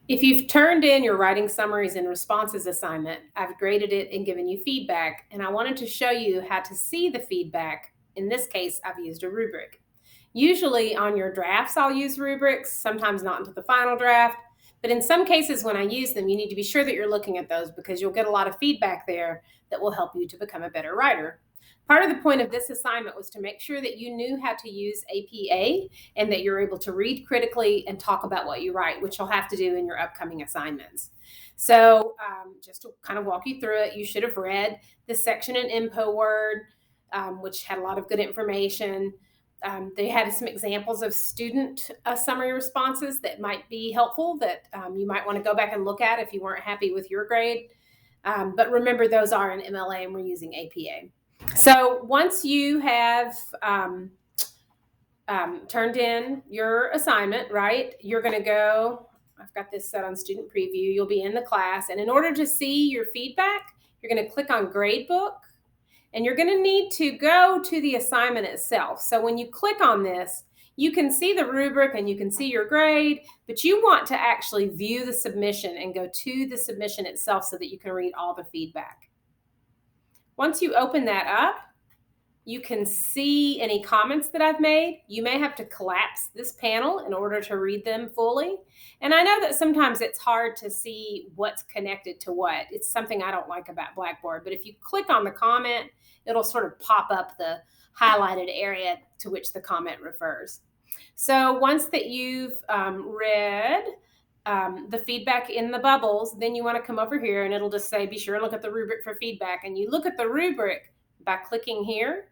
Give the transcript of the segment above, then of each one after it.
If you've turned in your writing summaries and responses assignment, I've graded it and given you feedback, and I wanted to show you how to see the feedback. In this case, I've used a rubric. Usually on your drafts, I'll use rubrics, sometimes not until the final draft, but in some cases when I use them, you need to be sure that you're looking at those because you'll get a lot of feedback there that will help you to become a better writer. Part of the point of this assignment was to make sure that you knew how to use APA and that you're able to read critically and talk about what you write, which you'll have to do in your upcoming assignments. So just to kind of walk you through it, you should have read this section in Info Word, which had a lot of good information. They had some examples of student summary responses that might be helpful that you might want to go back and look at if you weren't happy with your grade. But remember, those are in MLA and we're using APA. So once you have turned in your assignment, right, you're going to go, I've got this set on student preview, you'll be in the class. And in order to see your feedback, you're going to click on Gradebook. And you're going to need to go to the assignment itself. So when you click on this, you can see the rubric and you can see your grade, but you want to actually view the submission and go to the submission itself so that you can read all the feedback. Once you open that up, you can see any comments that I've made. You may have to collapse this panel in order to read them fully. And I know that sometimes it's hard to see what's connected to what. It's something I don't like about Blackboard. But if you click on the comment, it'll sort of pop up the highlighted area to which the comment refers. So once that you've read the feedback in the bubbles, then you want to come over here and it'll just say, be sure and look at the rubric for feedback. And you look at the rubric by clicking here.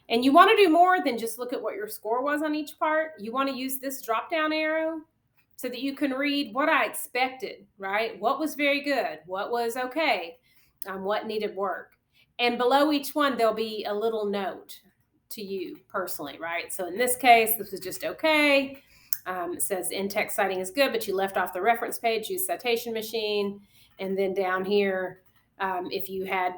And you want to do more than just look at what your score was on each part. You want to use this drop-down arrow so that you can read what I expected, right? What was very good? What was okay? What needed work? And below each one, there'll be a little note to you personally, right? So in this case, this was just okay. It says in-text citing is good, but you left off the reference page, use citation machine. And then down here, if you had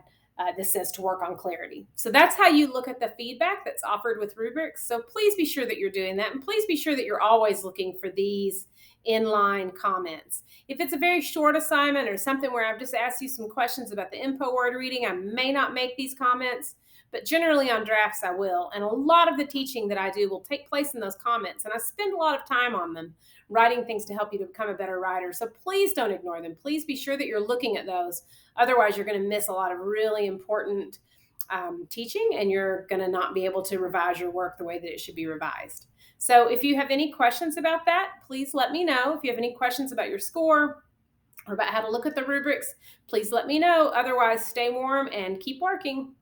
this says to work on clarity. So that's how you look at the feedback that's offered with rubrics. So please be sure that you're doing that. And please be sure that you're always looking for these inline comments. If it's a very short assignment or something where I've just asked you some questions about the info word reading, I may not make these comments, but generally on drafts I will. And a lot of the teaching that I do will take place in those comments. And I spend a lot of time on them, writing things to help you to become a better writer. So please don't ignore them. Please be sure that you're looking at those. Otherwise, you're going to miss a lot of really important teaching, and you're going to not be able to revise your work the way that it should be revised. So if you have any questions about that, please let me know. If you have any questions about your score or about how to look at the rubrics, please let me know. Otherwise, stay warm and keep working.